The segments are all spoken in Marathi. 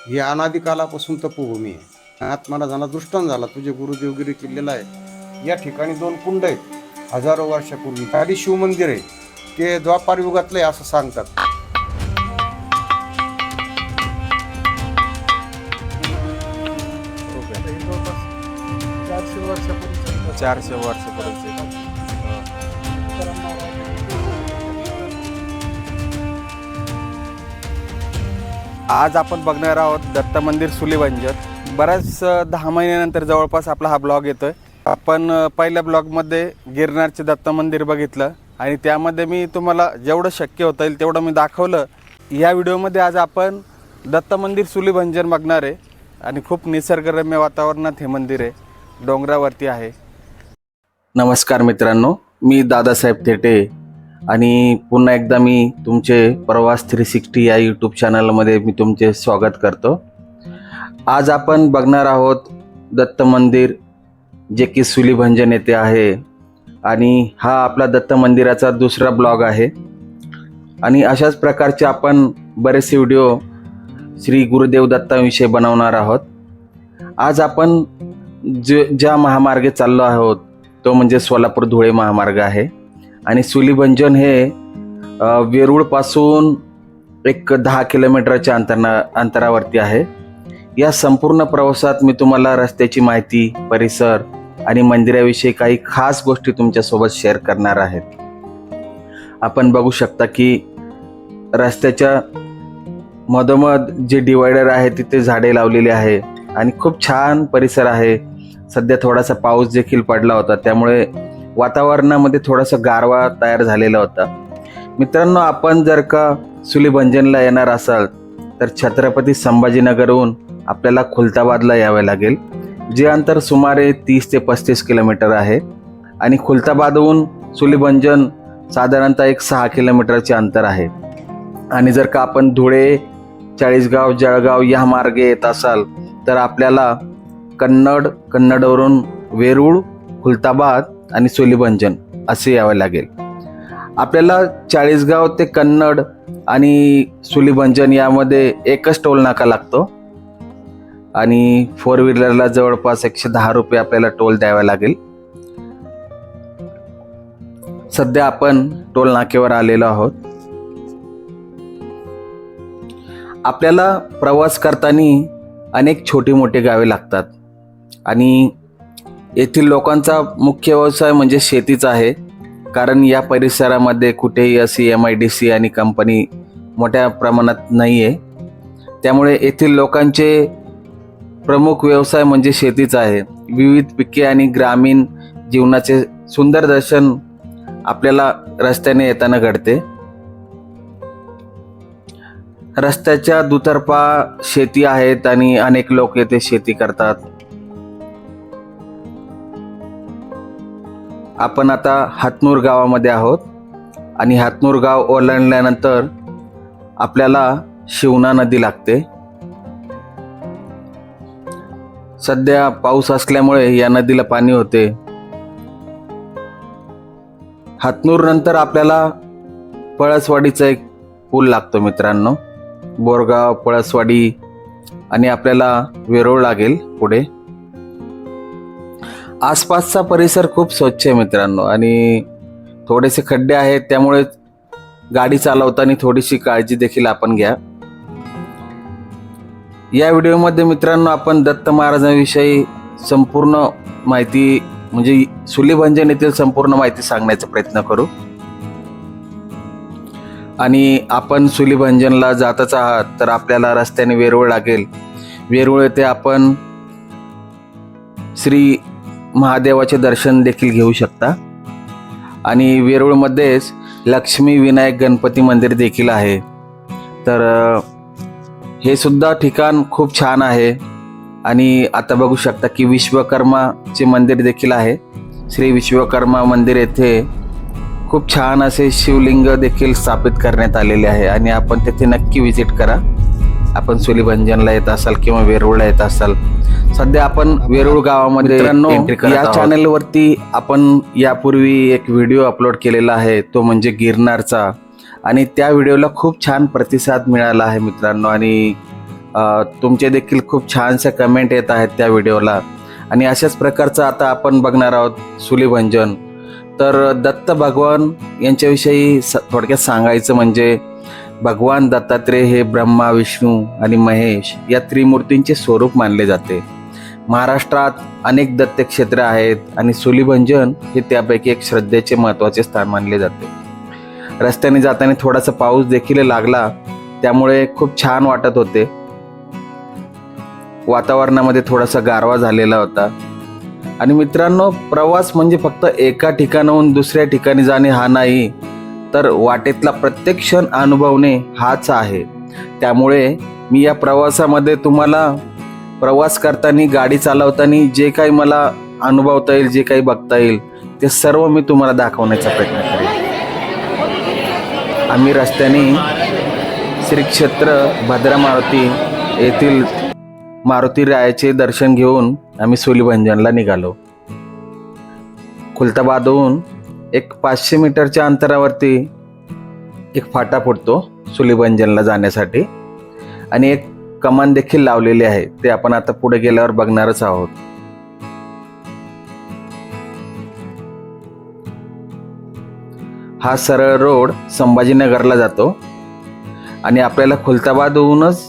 ही अनादी कालापासून तपोभूमी आहे. आत्माला झाला दृष्टांत झाला, तुझे गुरुदेवगिरी किल्लेला आहे. या ठिकाणी 2 कुंड आहेत हजारो वर्षापूर्वी. खाली शिवमंदिर आहे, ते द्वापार युगातलं आहे असं सांगतात. जवळपास 400 वर्षापूर्वी 400 वर्षापूर्वीचे. आज आपण बघणार आहोत दत्त मंदिर सुलीबंजर. बऱ्याच 10 महिन्यानंतर जवळपास आपला हा ब्लॉग येतोय. आपण पहिल्या ब्लॉगमध्ये गिरनारचे दत्त मंदिर बघितलं आणि त्यामध्ये मी तुम्हाला जेवढं शक्य होता येईल तेवढं मी दाखवलं. या व्हिडिओमध्ये आज आपण दत्त मंदिर सुलीबंजर बघणार आहे आणि खूप निसर्गरम्य वातावरणात हे मंदिर आहे, डोंगरावरती आहे. नमस्कार मित्रांनो, मी दादासाहेब थेटे आणि पुन्हा एकदा मी तुमचे प्रवास 360 या यूट्यूब चॅनलमध्ये मी तुमचे स्वागत करतो. आज आपण बघणार आहोत दत्त मंदिर, जे की सुलीभंजन येथे आहे आणि हा आपला दत्त मंदिराचा दुसरा ब्लॉग आहे. आणि अशाच प्रकारचे आपण बरेचसे व्हिडिओ श्री गुरुदेव दत्ताविषयी बनवणार आहोत. आज आपण ज्या महामार्गे चाललो आहोत तो म्हणजे सोलापूर धुळे महामार्ग आहे आणि सुलीभंजन हे वेरूळपासून एक 10 किलोमीटरच्या अंतरावरती आहे. या संपूर्ण प्रवासात मी तुम्हाला रस्त्याची माहिती, परिसर आणि मंदिराविषयी काही खास गोष्टी तुमच्यासोबत शेअर करणार आहेत. आपण बघू शकता की रस्त्याच्या मधोमध जे डिवायडर आहे तिथे झाडे लावलेली आहे आणि खूप छान परिसर आहे. सध्या थोडासा पाऊस देखील पडला होता, त्यामुळे वातावरणामध्ये थोडासा गारवा तयार झालेला होता. मित्रांनो, आपण जर का सुलीभंजनला येणार असाल तर छत्रपती संभाजीनगरहून आपल्याला खुलताबादला यावे लागेल, जे अंतर सुमारे 30 ते 35 किलोमीटर आहे आणि खुलताबादहून सुलीभंजन साधारणतः एक 6 किलोमीटरचे अंतर आहे. आणि जर का आपण धुळे, चाळीसगाव, जळगाव या मार्गे येत असाल तर आपल्याला कन्नडवरून वेरूळ, खुलताबाद आणि सुलीभंजन असे यावे लागेल. आपल्याला चाळीसगाव ते कन्नड आणि सुलीभंजन यामध्ये एकच टोल नाका लागतो आणि 4 व्हीलरला जवळपास 110 रुपये आपल्याला टोल द्यावा लागेल. सध्या आपण टोल नाक्यावर आलेलो आहोत. आपल्याला प्रवास करताना अनेक छोटी मोठी गावे लागतात आणि येथील लोकांचा मुख्य व्यवसाय म्हणजे शेतीचा आहे, कारण या परिसरामध्ये कुठेही अशी MIDC आणि कंपनी मोठ्या प्रमाणात नाही आहे. त्यामुळे येथील लोकांचे प्रमुख व्यवसाय म्हणजे शेतीचा आहे. विविध पिके आणि ग्रामीण जीवनाचे सुंदर दर्शन आपल्याला रस्त्याने येताना घडते. रस्त्याच्या दुतर्फा शेती आहेत आणि अनेक लोक येथे शेती करतात. आपण आता हातनूर गावामध्ये आहोत आणि हातनूर गाव ओलांडल्यानंतर आपल्याला शिवना नदी लागते. सध्या पाऊस असल्यामुळे या नदीला पाणी होते. हातनूर नंतर आपल्याला पळसवाडीचा एक पूल लागतो मित्रांनो, बोरगाव, पळसवाडी आणि आपल्याला वेरूळ लागेल पुढे. आसपासचा परिसर खूप स्वच्छ आहे मित्रांनो आणि थोडेसे खड्डे आहेत, त्यामुळे गाडी चालवताना थोडीशी काळजी देखील आपण घ्या. या व्हिडिओमध्ये मित्रांनो आपण दत्त महाराजांविषयी संपूर्ण माहिती म्हणजे सुलीभंजन येथील संपूर्ण माहिती सांगण्याचा प्रयत्न करू. आणि आपण सुलीभंजनला जातच आहात तर आपल्याला रस्त्याने वेरूळ लागेल. वेरूळ येथे आपण श्री महादेवाचे दर्शन देखील घेऊ शकता आणि वेरूळमध्येच लक्ष्मी विनायक गणपती मंदिर देखील आहे. तर हे सुद्धा ठिकाण खूप छान आहे. आणि आता बघू शकता की विश्वकर्माचे मंदिर देखील आहे. श्री विश्वकर्मा मंदिर येथे खूप छान असे शिवलिंग देखील स्थापित करण्यात आलेले आहे आणि आपण तेथे नक्की विजिट करा. आपण सुलीभंजनला येत असाल किंवा वेरूळला येत असाल. सध्या आपण वेरूळ गावामध्ये या चॅनलवरती आपण यापूर्वी एक व्हिडिओ अपलोड केलेला आहे, तो म्हणजे गिरनारचा, आणि त्या व्हिडिओला खूप छान प्रतिसाद मिळाला आहे मित्रांनो. आणि तुमचे देखील खूप छानशा कमेंट येत आहेत त्या व्हिडिओला. आणि अशाच प्रकारचं आता आपण बघणार आहोत सूलीभंजन. तर दत्त भगवान यांच्याविषयी थोडक्यात सांगायचं म्हणजे भगवान दत्तात्रेय हे ब्रह्मा, विष्णू आणि महेश या त्रिमूर्तींचे स्वरूप मानले जाते. महाराष्ट्रात अनेक दत्तक्षेत्र आहेत आणि सूलीभंजन हे त्यापैकी एक श्रद्धेचे महत्त्वाचे स्थान मानले जाते. रस्त्याने जाताना थोडासा पाऊस देखील लागला, त्यामुळे खूप छान वाटत होते. वातावरणामध्ये थोडासा गारवा झालेला होता. आणि मित्रांनो, प्रवास म्हणजे फक्त एका ठिकाणाहून दुसऱ्या ठिकाणी जाणे हा नाही, तर वाटेतला प्रत्येक क्षण अनुभवणे हाच आहे. त्यामुळे मी या प्रवासामध्ये तुम्हाला प्रवास करताना, गाडी चालवताना जे काही मला अनुभवता येईल, जे काही बघता येईल, ते सर्व मी तुम्हाला दाखवण्याचा प्रयत्न करेन. आम्ही रस्त्याने श्री क्षेत्र भद्रा मारुती येथील मारुती रायाचे दर्शन घेऊन आम्ही सूलीभंजनला निघालो. खुलताबादहून एक 500 मीटरच्या अंतरावरती एक फाटा फुटतो सूलीभंजनला जाण्यासाठी आणि एक कमान देखील लावलेली आहे. ते आपण आता पुढे गेल्यावर बघणारच आहोत. हा सरळ रोड संभाजीनगरला जातो आणि आपल्याला खुलताबादहूनच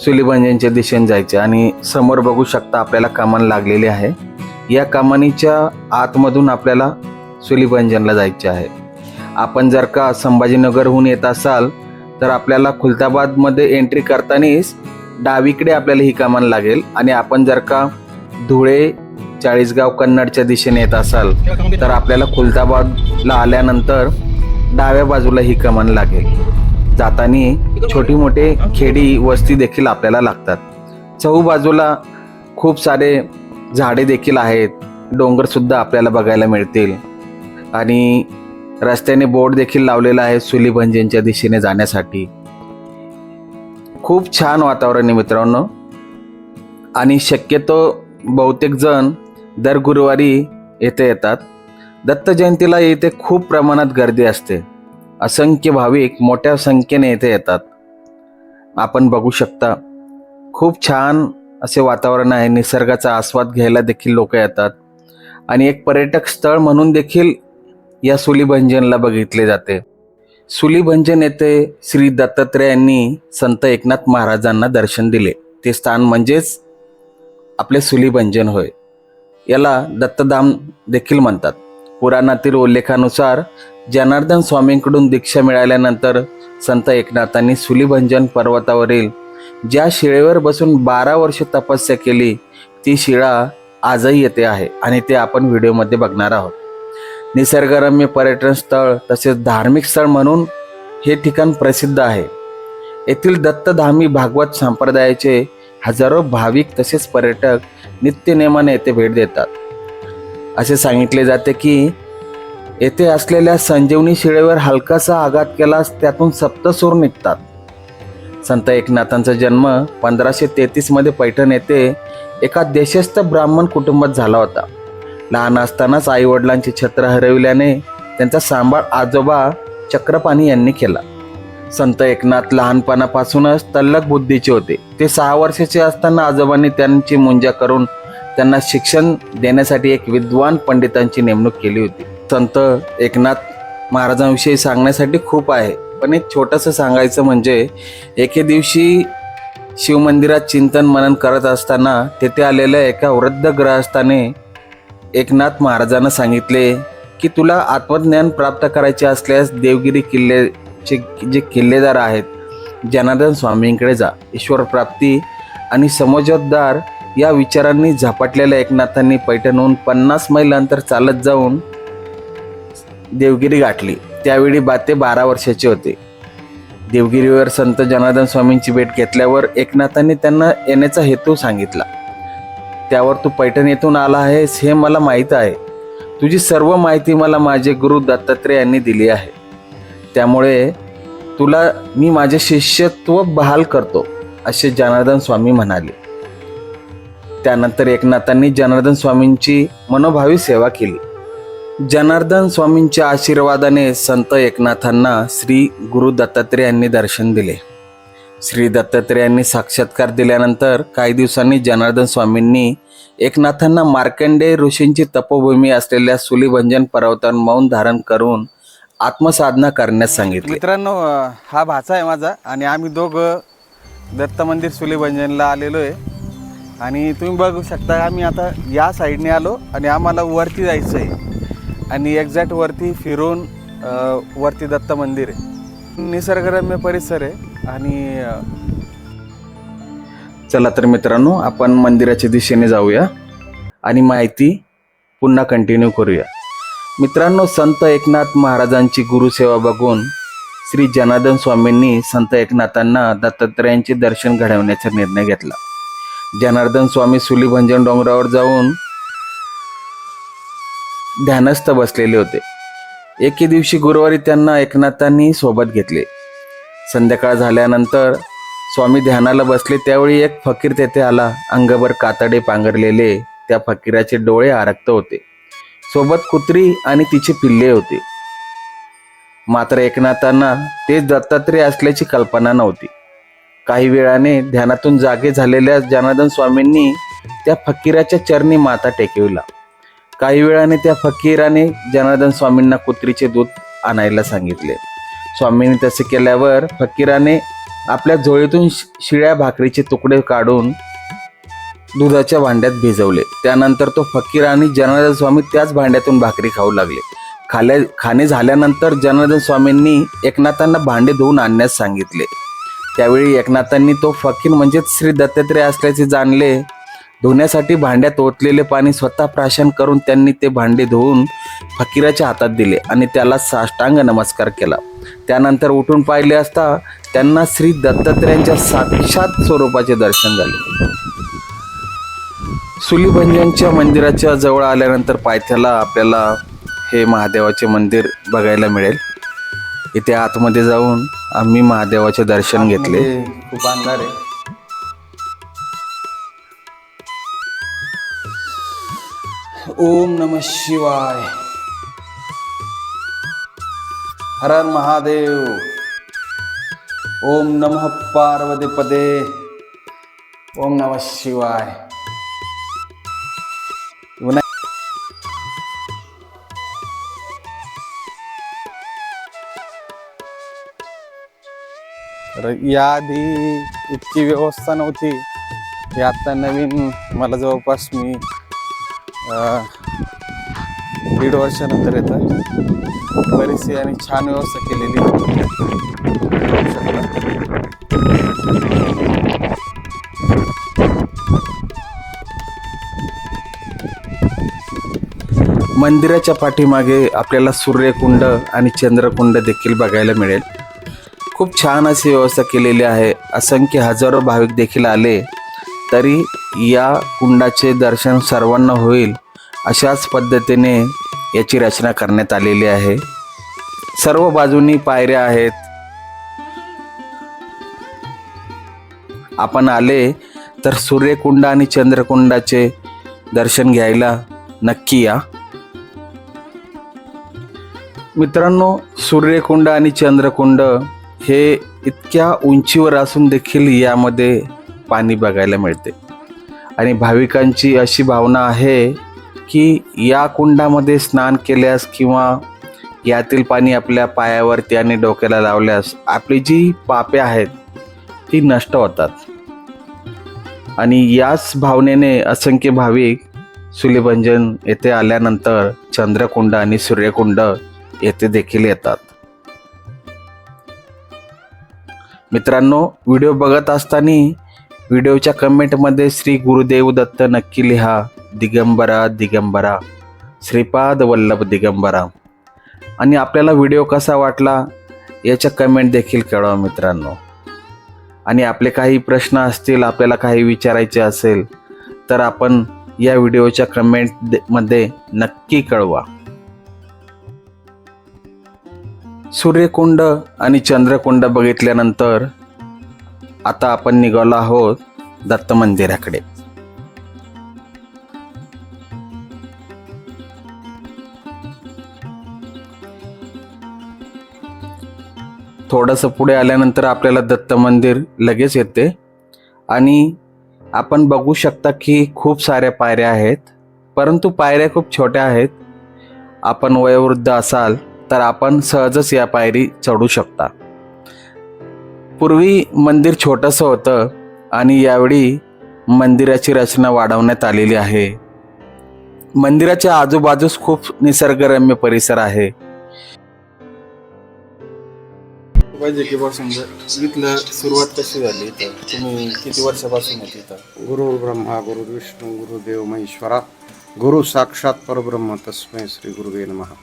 सूलीभंजनच्या दिशेने जायचे. आणि समोर बघू शकता आपल्याला कमान लागलेली आहे. या कमानीच्या आतमधून आपल्याला सूलीभंजनला जायचे आहे. आपण जर का संभाजीनगरहून येत असाल तर आपल्याला खुलताबादमध्ये एंट्री करतानाच डावीकडे आपल्याला ही कमान लागेल. आणि आपण जर का धुळे, चाळीसगाव, कन्नडच्या दिशेने येत असाल तर आपल्याला खुलताबादला आल्यानंतर डाव्या बाजूला ही कमान लागेल. जाताना छोटी मोठे खेडी वस्ती देखील आपल्याला लागतात. चहूबाजूला खूप सारे झाडे देखील आहेत. डोंगर सुद्धा आपल्याला बघायला मिळतील. आणि रस्त्याने बोर्ड देखील लावलेला आहे सूलीभंजनच्या दिशेने जाण्यासाठी. खूप छान वातावरण आहे मित्रांनो. आणि शक्यतो बहुतेक जण दर गुरुवारी येथे येतात. दत्त जयंतीला येथे खूप प्रमाणात गर्दी असते. असंख्य भाविक मोठ्या संख्येने येथे येतात. आपण बघू शकता खूप छान असे वातावरण आहे. निसर्गाचा आस्वाद घ्यायला देखील लोक येतात. आणि एक पर्यटक स्थळ म्हणून देखील या सूलीभंजनला बघितले जाते. सूलीभंजन येथे श्री दत्तात्रेयांनी संत एकनाथ महाराजांना दर्शन दिले. ते स्थान म्हणजेच आपले सूलीभंजन होय. याला दत्तधाम देखील म्हणतात. पुराणातील उल्लेखानुसार जनार्दन स्वामींकडून दीक्षा मिळाल्यानंतर संत एकनाथांनी सूलीभंजन पर्वतावरील ज्या शिळेवर बसून 12 वर्ष तपस्या केली, ती शिळा आजही येथे आहे आणि ते आपण व्हिडिओमध्ये बघणार आहोत. निसर्गरम्य पर्यटन स्थळ तसेच धार्मिक स्थळ म्हणून हे ठिकाण प्रसिद्ध आहे. येथील दत्तधामी भागवत संप्रदायाचे हजारो भाविक तसेच पर्यटक नित्यनेमाने येथे भेट देतात. असे सांगितले जाते की येथे असलेल्या संजीवनी शिळेवर हलकासा आघात केल्यास त्यातून सप्तसूर निघतात. संत एकनाथांचा जन्म 1533 मध्ये पैठण येथे एका देशस्थ ब्राह्मण कुटुंबात झाला होता. लहान असतानाच आई वडिलांचे छत्र हरविल्याने त्यांचा सांभाळ आजोबा चक्रपाणी यांनी केला. संत एकनाथ लहानपणापासूनच तल्लख बुद्धीचे होते. ते 6 वर्षाचे असताना आजोबांनी त्यांची मुंजा करून त्यांना शिक्षण देण्यासाठी एक विद्वान पंडितांची नेमणूक केली होती. संत एकनाथ महाराजांविषयी सांगण्यासाठी खूप आहे, पण एक छोटंसं सांगायचं म्हणजे एके दिवशी शिवमंदिरात चिंतन मनन करत असताना तेथे आलेल्या एका वृद्ध गृहस्थाने एकनाथ महाराजांना सांगितले की तुला आत्मज्ञान प्राप्त करायचे असल्यास देवगिरी किल्ल्याचे जे किल्लेदार आहेत जनार्दन स्वामींकडे जा. ईश्वर प्राप्ती आणि समजोद्धार या विचारांनी झपाटलेल्या एकनाथांनी पैठणहून 50 मैल अंतर चालत जाऊन देवगिरी गाठली. त्यावेळी ते 12 वर्षाचे होते. देवगिरीवर संत जनार्दन स्वामींची भेट घेतल्यावर एकनाथांनी त्यांना येण्याचा हेतू सांगितला. त्यावर तू पैठण येथून आला आहेस हे मला माहीत आहे. तुझी सर्व माहिती मला माझे गुरु दत्तात्रेय यांनी दिली आहे. त्यामुळे तुला मी माझे शिष्यत्व बहाल करतो असे जनार्दन स्वामी म्हणाले. त्यानंतर एकनाथांनी जनार्दन स्वामींची मनोभावी सेवा केली. जनार्दन स्वामींच्या आशीर्वादाने संत एकनाथांना श्री गुरु दत्तात्रेय यांनी दर्शन दिले. श्री दत्तात्रेयांनी साक्षात्कार दिल्यानंतर काही दिवसांनी जनार्दन स्वामींनी एकनाथांना मार्कंडेय ऋषींची तपोभूमी असलेल्या सुलीभंजन पर्वतावर मौन धारण करून आत्मसाधना करण्यास सांगितले. मित्रांनो, हा भाचा आहे माझा आणि आम्ही दोघं दत्त मंदिर सुलीभंजनला आलेलो आहे. आणि तुम्ही बघू शकता आम्ही आता या साईडने आलो आणि आम्हाला वरती जायचं आहे आणि एक्झॅक्ट वरती फिरून वरती दत्त मंदिर आहे. निसर्गरम्य परिसर आहे. आणि चला तर मित्रांनो, आपण मंदिराच्या दिशेने जाऊया आणि माहिती पुन्हा कंटिन्यू करूया. मित्रांनो, संत एकनाथ महाराजांची गुरुसेवा बघून श्री जनार्दन स्वामींनी संत एकनाथांना दत्तात्रेयांचे दर्शन घडवण्याचा निर्णय घेतला. जनार्दन स्वामी सुलीभंजन डोंगरावर जाऊन ध्यानस्थ बसलेले होते. एके दिवशी गुरुवारी त्यांना एकनाथांनी सोबत घेतले. संध्याकाळ झाल्यानंतर स्वामी ध्यानाला बसले त्यावेळी एक फकीर तेथे आला. अंगभर कातडे पांघरलेले त्या फकीराचे डोळे आरक्त होते. सोबत कुत्री आणि तिचे पिल्ले होते. मात्र एकनाथांना तेच दत्तात्रेय असल्याची कल्पना नव्हती. काही वेळाने ध्यानातून जागे झालेल्या जनार्दन स्वामींनी त्या फकीराच्या चरणी माथा टेकविला. काही वेळाने त्या फकीराने जनार्दन स्वामींना कुत्रीचे दूध आणायला सांगितले. स्वामींनी तसे केल्यावर फकीराने आपल्या झोळीतून शिळ्या भाकरीचे तुकडे काढून दुधाच्या भांड्यात भिजवले. त्यानंतर तो फकीर आणि जनार्दन स्वामी त्याच भांड्यातून भाकरी खाऊ लागले. खाणे झाल्यानंतर जनार्दन स्वामींनी एकनाथांना भांडे धुवून आणण्यास सांगितले. त्यावेळी एकनाथांनी तो फकीर म्हणजेच श्री दत्तात्रेय असल्याचे जाणले. धुण्यासाठी भांड्यात ओतलेले पाणी स्वतः प्राशन करून त्यांनी ते भांडे धुवून फकीराच्या हातात दिले आणि त्याला साष्टांग नमस्कार केला. त्यानंतर उठून पाहिले असता त्यांना श्री दत्तात्रेयांच्या साक्षात स्वरूपाचे दर्शन झाले. सुलीभंजनच्या मंदिराच्या जवळ आल्यानंतर पायथ्याला आपल्याला हे महादेवाचे मंदिर बघायला मिळेल. इथे आतमध्ये जाऊन आम्ही महादेवाचे दर्शन घेतले. खूप अंधार आहे. ओम नमः शिवाय. हर हर महादेव. ओम नमः पार्वती पदे. ओम नमः शिवाय. तर याआधी इतकी व्यवस्था नव्हती. हे आता नवीन मला जवळपास मी 1.5 वर्षानंतर येतं. बरीचशी आणि छान व्यवस्था केलेली. मंदिराच्या पाठीमागे आपल्याला सूर्यकुंड आणि चंद्रकुंड देखील बघायला मिळेल. खूप छान अशी व्यवस्था केलेली आहे. असंख्य हजारो भाविक देखील आले तरी या कुंडाचे दर्शन सर्वांना होईल अशाच पद्धतीने याची रचना करण्यात आलेली आहे. सर्व बाजूनी पायऱ्या आहेत. आपण आले तर सूर्यकुंड आणि चंद्रकुंडाचे दर्शन घ्यायला नक्की या. मित्रांनो, सूर्यकुंड आणि चंद्रकुंड हे इतक्या उंचीवर असून देखील यामध्ये पाणी बघायला मिळते आणि भाविकांची अशी भावना आहे की या कुंडामध्ये स्नान केल्यास किंवा यातील पाणी आपल्या पायावरती आणि डोक्याला लावल्यास आपली जी पापे आहेत ती नष्ट होतात. आणि याच भावनेने असंख्य भाविक सुलीभंजन येथे आल्यानंतर चंद्रकुंड आणि सूर्यकुंड येथे देखील येतात. मित्रांनो, व्हिडिओ बघत असताना व्हिडिओच्या कमेंटमध्ये श्री गुरुदेव दत्त नक्की लिहा. दिगंबरा दिगंबरा, श्रीपाद वल्लभ दिगंबरा. आणि आपल्याला व्हिडिओ कसा वाटला याच्या कमेंट देखील कळवा मित्रांनो. आणि आपले काही प्रश्न असतील, आपल्याला काही विचारायचे असेल तर आपण या व्हिडिओच्या कमेंटमध्ये नक्की कळवा. सूर्यकुंड आणि चंद्रकुंड बघितल्यानंतर आता आपण निघालो आहोत दत्त मंदिराकडे. थोडंसं पुढे आल्यानंतर आपल्याला दत्त मंदिर लगेच येते आणि आपण बघू शकता की खूप साऱ्या पायऱ्या आहेत, परंतु पायऱ्या खूप छोट्या आहेत. आपण वयोवृद्ध असाल तर आपण सहजच या पायरी चढू शकता. पूर्वी मंदिर छोटंसं होतं आणि यावेळी मंदिराची रचना वाढवण्यात आलेली आहे. मंदिराच्या आजूबाजूस खूप निसर्गरम्य परिसर आहे. पाहिजे की बसून इथलं सुरुवात कशी झाली? इथं तुम्ही किती वर्षापासून येत इथं? गुरु ब्रह्मा गुरु विष्णू गुरुदेव महेश्वरा गुरु साक्षात परब्रह्म तस्मै श्री गुरुवे नमः.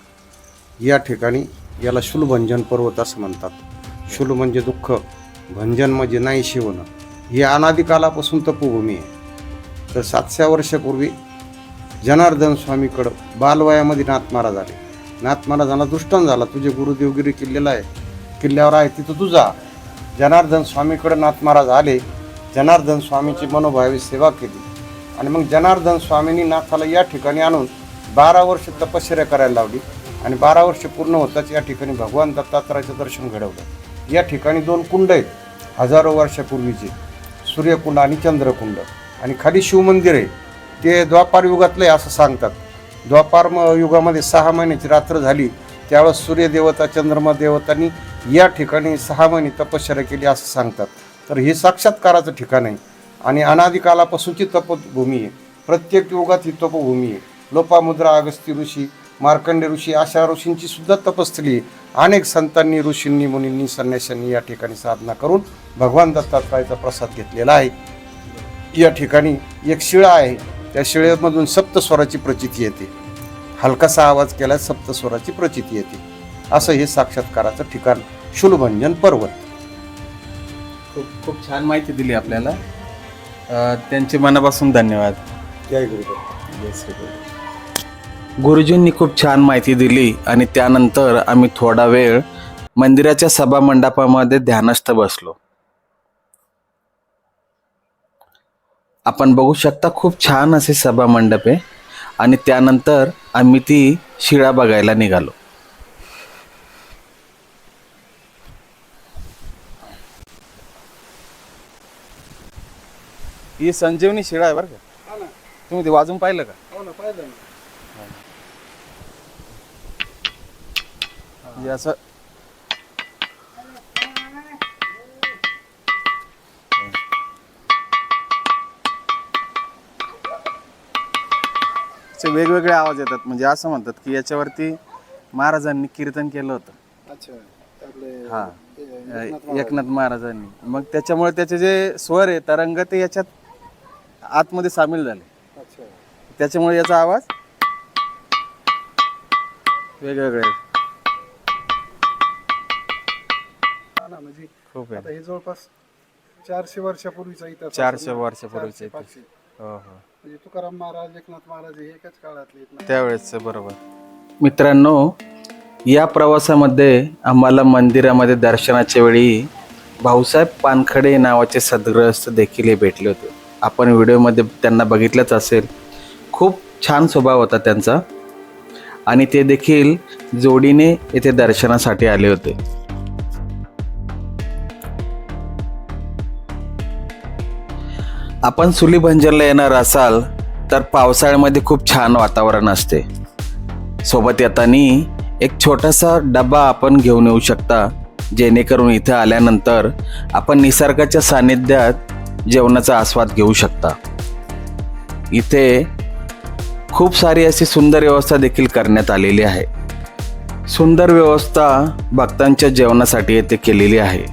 या ठिकाणी याला शूलभंजन पर्वत असं म्हणतात. शूल म्हणजे दुःख, भंजन म्हणजे नाहीशी होणं. ही अनादिकालापासून तपोभूमी आहे. तर 700 वर्षापूर्वी जनार्दन स्वामीकडं बालवयामध्ये नाथ महाराज आले. नाथ महाराजांना दृष्टांत झाला, तुझे गुरुदेवगिरी किल्ल्याला आहे, किल्ल्यावर आहे तिथं तू जा. जनार्दन स्वामीकडे नाथ महाराज आले. जनार्दन स्वामीची मनोभावी सेवा केली आणि मग जनार्दन स्वामींनी नाथाला या ठिकाणी आणून 12 वर्ष तपश्चर्या करायला लावली आणि 12 वर्ष पूर्ण होताच या ठिकाणी भगवान दत्तात्रयाचं दर्शन घडवलं. या ठिकाणी 2 कुंड आहेत हजारो वर्षापूर्वीचे, सूर्यकुंड आणि चंद्रकुंड, आणि खाली शिवमंदिर आहे. ते द्वापार युगातलं आहे असं सांगतात. द्वापार युगामध्ये 6 महिन्याची रात्र झाली त्यावेळेस सूर्यदेवता चंद्रमा देवतांनी या ठिकाणी 6 महिने तपश्चर्या केली असं सांगतात. तर हे साक्षात्काराचं ठिकाण आहे आणि अनादिकालापासूनची तपभूमी आहे. प्रत्येक युगात ही तपभूमी आहे. लोपामुद्रा, अगस्ती ऋषी, मार्कंडे ऋषी अशा ऋषींची सुद्धा तपस्थली आहे. अनेक संतांनी, ऋषींनी, मुनींनी, संन्याशांनी या ठिकाणी साधना करून भगवान दत्तात्रयाचा प्रसाद घेतलेला आहे. या ठिकाणी एक शिळा आहे, त्या शिळेमधून सप्तस्वराची प्रचिती येते. हलकासा आवाज केला सप्तस्वराची प्रचिती येते. असं हे साक्षात्काराचं ठिकाण शूलभंजन पर्वत. खूप छान माहिती दिली आपल्याला. त्यांचे मनापासून धन्यवाद. जय गुरुदेव. जय श्री गुरु. गुरुजींनी खूप छान माहिती दिली आणि त्यानंतर आम्ही थोडा वेळ मंदिराच्या सभा मंडपामध्ये ध्यानस्थ बसलो. आपण बघू शकता खूप छान असे सभा मंडप आहे आणि त्यानंतर आम्ही ती शिळा बघायला निघालो. ही संजीवनी शिळा आहे बरं का. तुम्ही ते वाजून पाहिलं का? हो ना, पाहिलं ना. म्हणजे असं वेगवेगळे आवाज येतात. म्हणजे असं म्हणतात की याच्यावरती महाराजांनी कीर्तन केलं होतं. अच्छा, आपले हा, एकनाथ एकनाथ महाराजांनी. मग त्याच्यामुळे त्याचे जे स्वर आहे तरंग ते याच्यात आतमध्ये सामील झाले. अच्छा, त्याच्यामुळे याचा आवाज वेगवेगळे हा ना. म्हणजे खूप आता आहे. हे जवळपास 400 वर्षापूर्वीचा इतिहास. 400 वर्षापूर्वीचा इतिहास. 400-500. हो हो, म्हणजे तुकाराम महाराज, एकनाथ महाराज हे एकाच काळातले आहेत ना. त्यावेळेस बरोबर. मित्रांनो, या प्रवासामध्ये आम्हाला मंदिरामध्ये दर्शनाच्या वेळी भाऊसाहेब पानखडे नावाचे सद्गृहस्थ देखील हे भेटले होते. आपण व्हिडिओमध्ये त्यांना बघितलंच असेल. खूप छान स्वभाव होता त्यांचा आणि ते देखील जोडीने येथे दर्शनासाठी आले होते. आपण सुलीभंजनला येणार असाल तर पावसाळ्यामध्ये खूप छान वातावरण असते. सोबत येताना एक छोटासा डबा आपण घेऊन येऊ शकता, जेणेकरून इथे आल्यानंतर आपण निसर्गाच्या सानिध्यात जेवणाचा आस्वाद घेऊ शकता. इथे खूप सारी अशी सुंदर व्यवस्था देखील करण्यात आलेली आहे. सुंदर व्यवस्था भक्तांच्या जेवणासाठी येथे केलेली आहे.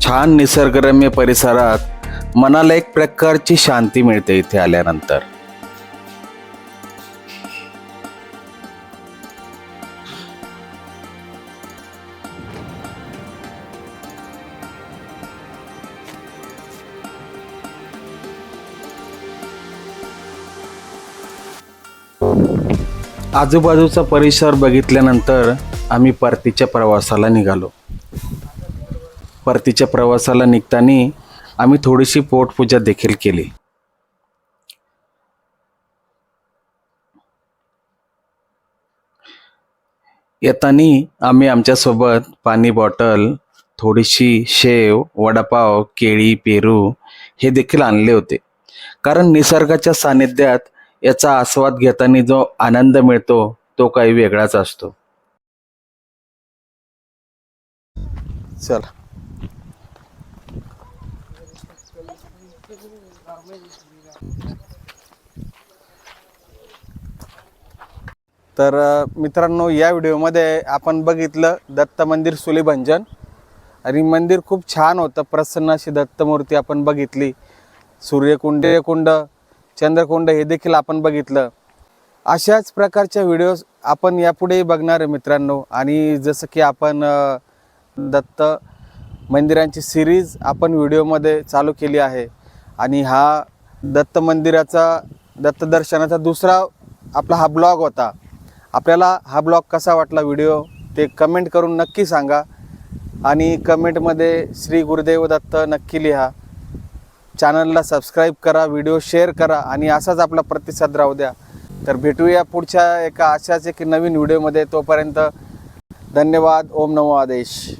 छान निसर्गरम्य परिसरात मनाला एक प्रकारची शांती मिळते इथे आल्यानंतर. आजूबाजूचा परिसर बघितल्यानंतर आम्ही परतीच्या प्रवासाला निघालो. परतीच्या प्रवासाला निघताना आम्ही थोडीशी पोटपूजा देखील केली. येताना आम्ही आमच्यासोबत पाणी बॉटल, थोडीशी शेव, वडापाव, केळी, पेरू हे देखील आणले होते. कारण निसर्गाच्या सानिध्यात याचा आस्वाद घेताना जो आनंद मिळतो तो काही वेगळाच असतो. चला. तर मित्रांनो, या व्हिडिओमध्ये आपण बघितलं दत्त मंदिर सुलीभंजन आणि मंदिर खूप छान होतं. प्रसन्न अशी दत्तमूर्ती आपण बघितली. सूर्यकुंड, चंद्रकुंड हे देखील आपण बघितलं. अशाच प्रकारच्या व्हिडिओज आपण यापुढेही बघणार आहे मित्रांनो. आणि जसं की आपण दत्त मंदिरांची सिरीज आपण व्हिडिओमध्ये चालू केली आहे आणि हा दत्त मंदिराचा, दत्त दर्शनाचा दुसरा आपला हा ब्लॉग होता. आपल्याला हा ब्लॉग कसा वाटला व्हिडिओ ते कमेंट करून नक्की सांगा आणि कमेंटमध्ये श्री गुरुदेव दत्त नक्की लिहा. चॅनलला सबस्क्राईब करा, व्हिडिओ शेअर करा आणि असाच आपला प्रतिसाद राहू द्या. तर भेटूया पुढच्या एका अशाच एक नवीन व्हिडिओमध्ये. तोपर्यंत धन्यवाद. ओम नमो आदेश.